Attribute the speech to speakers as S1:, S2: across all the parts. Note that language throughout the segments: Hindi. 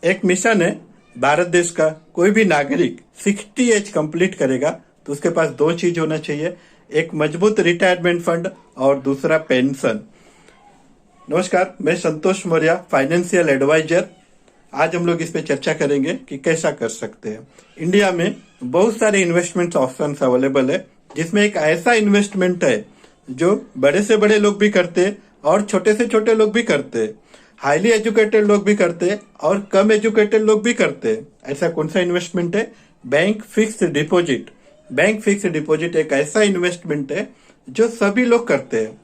S1: एक मिशन है भारत देश का। कोई भी नागरिक 60 एज कंप्लीट करेगा तो उसके पास दो चीज होना चाहिए, एक मजबूत रिटायरमेंट फंड और दूसरा पेंशन। नमस्कार, मैं संतोष मौर्य, फाइनेंशियल एडवाइजर। आज हम लोग इस पे चर्चा करेंगे कि कैसा कर सकते हैं। इंडिया में बहुत सारे इन्वेस्टमेंट ऑप्शंस अवेलेबल है, जिसमें एक ऐसा इन्वेस्टमेंट है जो बड़े से बड़े लोग भी करते हैं और छोटे से छोटे लोग भी करते हैं, हाईली एजुकेटेड लोग भी करते हैं और कम एजुकेटेड लोग भी करते हैं। ऐसा कौन सा इन्वेस्टमेंट है? Bank fixed deposit. Bank fixed deposit एक ऐसा इन्वेस्टमेंट है जो सभी लोग करते हैं।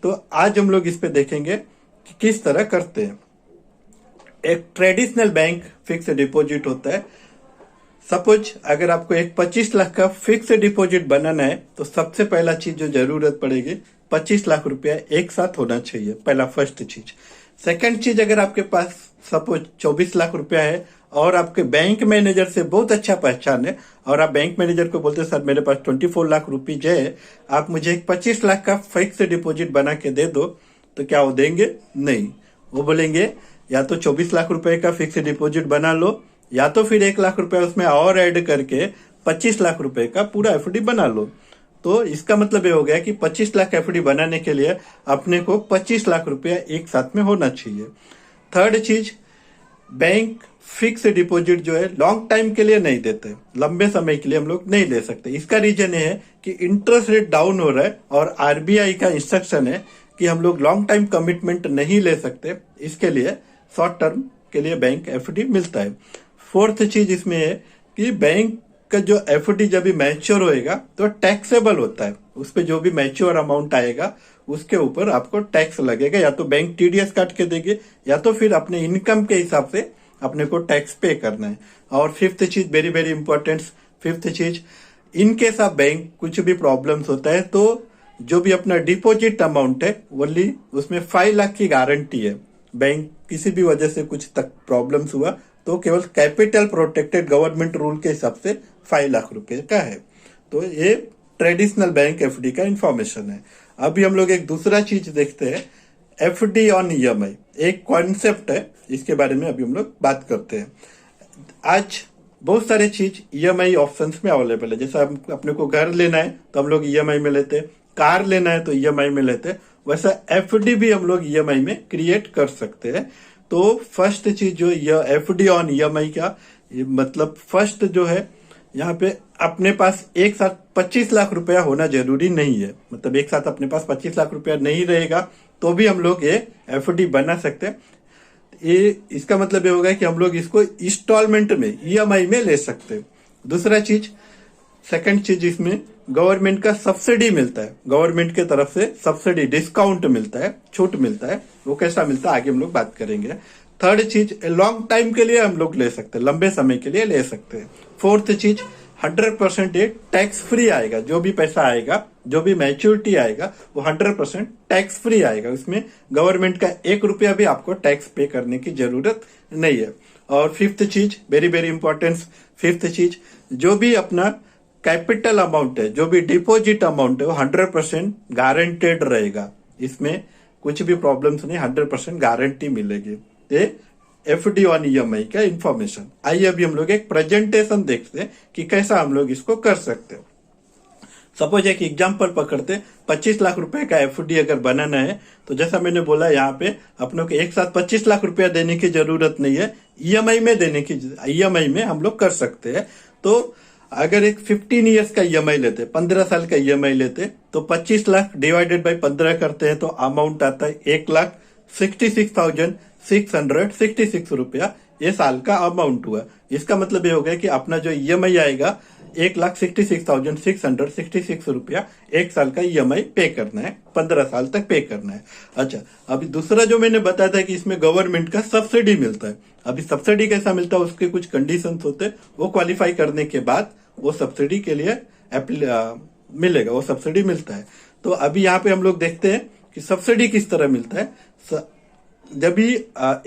S1: तो आज हम लोग इस पे देखेंगे कि किस तरह करते हैं। एक ट्रेडिशनल बैंक फिक्स्ड डिपॉजिट होता है। सपोज अगर आपको एक 25 लाख का फिक्स्ड डिपॉजिट बनाना है तो सबसे पहला चीज जो जरूरत पड़ेगी, 25 लाख रुपया एक साथ होना चाहिए, पहला फर्स्ट चीज। सेकंड चीज, अगर आपके पास सपोज 24 लाख रुपया है और आपके बैंक मैनेजर से बहुत अच्छा पहचान है और आप बैंक मैनेजर को बोलते सर मेरे पास 24 लाख रुपीज है, आप मुझे एक 25 लाख का फिक्स्ड डिपॉजिट बना के दे दो, तो क्या वो देंगे? नहीं। वो बोलेंगे या तो 24 लाख रुपए का फिक्स्ड डिपॉजिट बना लो या तो फिर 1 लाख रुपए उसमें और ऐड करके 25 लाख रुपए का पूरा एफडी बना लो। तो इसका मतलब ये हो गया कि 25 लाख एफडी बनाने के लिए अपने को 25 लाख रुपया एक साथ में होना चाहिए। थर्ड चीज, बैंक फिक्स डिपॉजिट जो है लॉन्ग टाइम के लिए नहीं देते, लंबे समय के लिए हम लोग नहीं ले सकते। इसका रीजन ये है कि इंटरेस्ट रेट डाउन हो रहा है और आरबीआई का इंस्ट्रक्शन है कि हम लोग लॉन्ग टाइम कमिटमेंट नहीं ले सकते, इसके लिए शॉर्ट टर्म के लिए बैंक एफडी मिलता है। फोर्थ चीज इसमें है कि बैंक का जो एफडी जब भी मैच्योर होएगा तो टैक्सेबल होता है, उस पर जो भी मैच्योर अमाउंट आएगा उसके ऊपर आपको टैक्स लगेगा, या तो बैंक टीडीएस काट के देगी या तो फिर अपने इनकम के हिसाब से अपने को टैक्स पे करना है। और फिफ्थ चीज, वेरी वेरी इंपॉर्टेंट फिफ्थ चीज, इनकेस ऑफ बैंक कुछ भी प्रॉब्लम्स होता है तो जो भी अपना डिपॉजिट अमाउंट है ओनली उसमें 5 लाख की गारंटी है। बैंक किसी भी वजह से कुछ तक प्रॉब्लम्स हुआ तो केवल कैपिटल प्रोटेक्टेड गवर्नमेंट रूल के हिसाब से 5 लाख रुपए का है। तो ये ट्रेडिशनल बैंक एफडी का इंफॉर्मेशन है। अभी हम लोग एक दूसरा चीज देखते हैं, एफडी ऑन ईएमआई। एक कॉन्सेप्ट है, इसके बारे में अभी हम लोग बात करते हैं। आज बहुत सारे चीज ईएमआई ऑप्शंस में अवेलेबल है। जैसा अपने को घर लेना है तो हम लोग ईएमआई में लेते हैं, कार लेना है तो ईएमआई में लेते हैं, वैसा एफडी भी हम लोग ईएमआई में क्रिएट कर सकते हैं। तो फर्स्ट चीज जो एफडी ऑन ईएमआई का मतलब फर्स्ट जो है, यहाँ पे अपने पास एक साथ 25 लाख रुपया होना जरूरी नहीं है। मतलब एक साथ अपने पास 25 लाख रुपया नहीं रहेगा तो भी हम लोग ये एफडी बना सकते हैं। ये इसका मतलब ये होगा कि हम लोग इसको इंस्टॉलमेंट में ईएमआई में ले सकते हैं। दूसरा चीज, सेकंड चीज, इसमें गवर्नमेंट का सब्सिडी मिलता है, गवर्नमेंट के तरफ से सब्सिडी डिस्काउंट मिलता है, छूट मिलता है। वो कैसा मिलता है आगे हम लोग बात करेंगे। थर्ड चीज, लॉन्ग टाइम के लिए हम लोग ले सकते हैं, लंबे समय के लिए ले सकते हैं। फोर्थ चीज, 100% ये टैक्स फ्री आएगा। जो भी पैसा आएगा, जो भी मैच्योरिटी आएगा वो 100% टैक्स फ्री आएगा। उसमें गवर्नमेंट का 1 रुपया भी आपको टैक्स पे करने की जरूरत नहीं है। और फिफ्थ चीज, वेरी वेरी इंपॉर्टेंट फिफ्थ चीज, जो भी अपना कैपिटल अमाउंट है, जो भी डिपॉजिट अमाउंट है वो 100% गारंटेड रहेगा। इसमें कुछ भी प्रॉब्लम्स नहीं, 100% गारंटी मिलेगी। ये एफडी ऑन ईएमआई का इंफॉर्मेशन। आइए अभी हम लोग एक प्रेजेंटेशन देखते हैं कि कैसा हम लोग इसको कर सकते हैं। सपोज एक एग्जांपल पकड़ते, 25 लाख रुपए का एफडी अगर बनाना है तो जैसा मैंने बोला यहाँ पे अपनों को एक साथ 25 लाख रुपया देने की जरूरत नहीं है, ईएमआई में देने की, ईएमआई में हम लोग कर सकते हैं। तो अगर एक 15 ईयर्स का ईएमआई लेते, 15 साल का ईएमआई लेते तो 25 लाख डिवाइडेड बाई 15 करते हैं तो अमाउंट आता है 1,66,666 रुपया। ये साल का अमाउंट हुआ। इसका मतलब ये हो गया कि अपना जो ईएमआई आएगा 1,66,666 रुपया एक साल का ईएमआई पे करना है, 15 साल तक पे करना है। अच्छा, अभी दूसरा जो मैंने बताया था कि इसमें गवर्नमेंट का सब्सिडी मिलता है। अभी सब्सिडी कैसा मिलता है, उसके कुछ कंडीशंस होते हैं, वो क्वालिफाई करने के बाद वो सब्सिडी के लिए मिलेगा, वो सब्सिडी मिलता है। तो अभी यहाँ पे हम लोग देखते हैं कि सब्सिडी किस तरह मिलता है। जब भी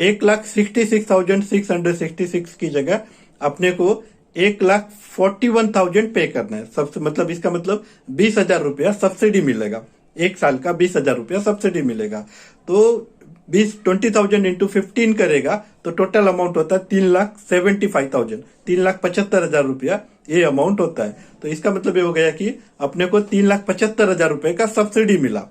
S1: 1,66,666 की जगह अपने को 1,41,000 पे करना है। सबसे मतलब इसका मतलब 20,000 रुपया सब्सिडी मिलेगा, एक साल का 20,000 रुपया सब्सिडी मिलेगा। तो 20,000 इंटू 15 करेगा तो टोटल अमाउंट होता है 3,75,000, 3,75,000 रुपया ये अमाउंट होता है। तो इसका मतलब ये हो गया कि अपने को 3,75,000 रुपए का सब्सिडी मिला।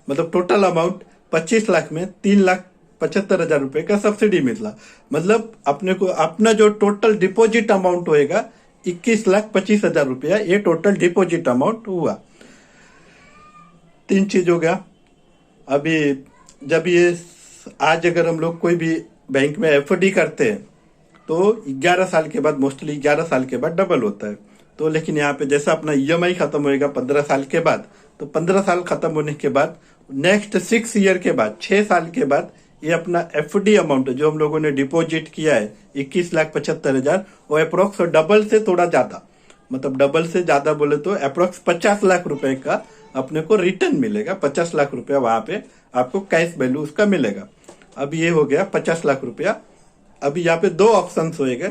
S1: मतलब टोटल अमाउंट 25 लाख में 3,75,000 रुपए का सब्सिडी मिला। मतलब अपने को अपना जो टोटल डिपॉजिट अमाउंट होएगा 21,25,000 रुपया, ये टोटल डिपॉजिट अमाउंट हुआ। 3 चीज हो गया। अभी जब ये आज अगर हम लोग कोई भी बैंक में एफडी करते हैं तो 11 साल के बाद, मोस्टली 11 साल के बाद डबल होता है। तो लेकिन यहाँ पे जैसा अपना ईएमआई खत्म होएगा 15 साल के बाद, तो 15 साल खत्म होने के बाद नेक्स्ट 6 ईयर के बाद, 6 साल के बाद ये अपना एफडी अमाउंट जो हम लोगों ने डिपॉजिट किया है 21,75,000, वो अप्रोक्स डबल से थोड़ा ज्यादा, मतलब डबल से ज्यादा बोले तो अप्रोक्स 50 लाख रुपए का अपने को रिटर्न मिलेगा। 50 लाख रुपया वहां पे आपको कैश वैल्यू उसका मिलेगा। अब ये हो गया 50 लाख रुपया। अभी यहाँ पे 2 ऑप्शन होएगा।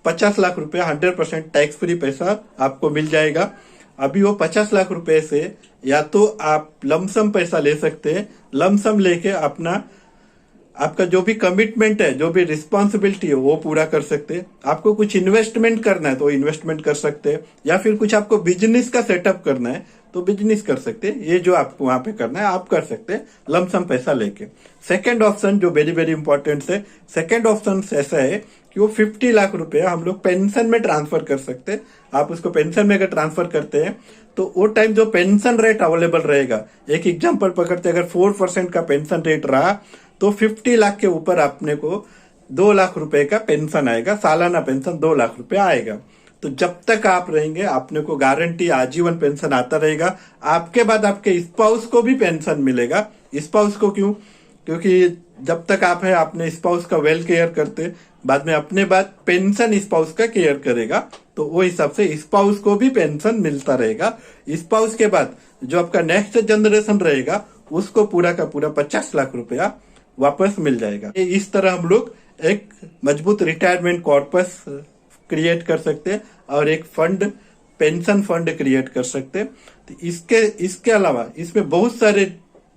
S1: 50 लाख रुपया 100% टैक्स फ्री पैसा आपको मिल जाएगा। अभी वो 50 लाख रुपए से या तो आप लमसम पैसा ले सकते हैं, लमसम लेके अपना आपका जो भी कमिटमेंट है, जो भी रिस्पॉन्सिबिलिटी है वो पूरा कर सकते हैं। आपको कुछ इन्वेस्टमेंट करना है तो इन्वेस्टमेंट कर सकते हैं, या फिर कुछ आपको बिजनेस का सेटअप करना है तो बिजनेस कर सकते हैं। ये जो आपको वहां पे करना है आप कर सकते हैं लमसम पैसा लेके। सेकंड ऑप्शन जो वेरी वेरी इंपॉर्टेंट है, सेकंड ऑप्शन ऐसा है कि वो 50 लाख रुपया हम लोग पेंशन में ट्रांसफर कर सकते हैं। आप उसको पेंशन में अगर ट्रांसफर करते हैं तो वो टाइम जो पेंशन रेट अवेलेबल रहेगा, एक एग्जाम्पल पकड़ते अगर 4% का पेंशन रेट रहा तो 50 लाख के ऊपर अपने को 2 लाख रुपए का पेंशन आएगा, सालाना पेंशन 2 लाख रुपए आएगा। तो जब तक आप रहेंगे अपने को गारंटी आजीवन पेंशन आता रहेगा। आपके बाद आपके स्पाउस को भी पेंशन मिलेगा। स्पाउस को क्यों? क्योंकि जब तक आप है अपने स्पाउस का वेल केयर करते, बाद में अपने बाद पेंशन स्पाउस का केयर करेगा, तो वो हिसाब से स्पाउस को भी पेंशन मिलता रहेगा। स्पाउस के बाद जो आपका नेक्स्ट जनरेशन रहेगा उसको पूरा का पूरा 50 लाख रुपया वापस मिल जाएगा। इस तरह हम लोग एक मजबूत रिटायरमेंट कॉर्पस क्रिएट कर सकते हैं और एक फंड, पेंशन फंड क्रिएट कर सकते हैं। तो इसके अलावा इसमें बहुत सारे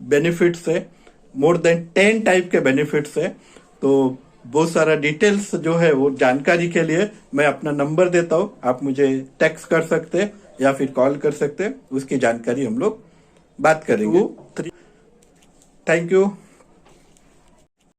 S1: बेनिफिट्स है, मोर देन 10 टाइप के बेनिफिट्स है। तो बहुत सारा डिटेल्स जो है वो जानकारी के लिए मैं अपना नंबर देता हूँ, आप मुझे टेक्स्ट कर सकते हैं या फिर कॉल कर सकते हैं, उसकी जानकारी हम लोग बात करेंगे। Thank you.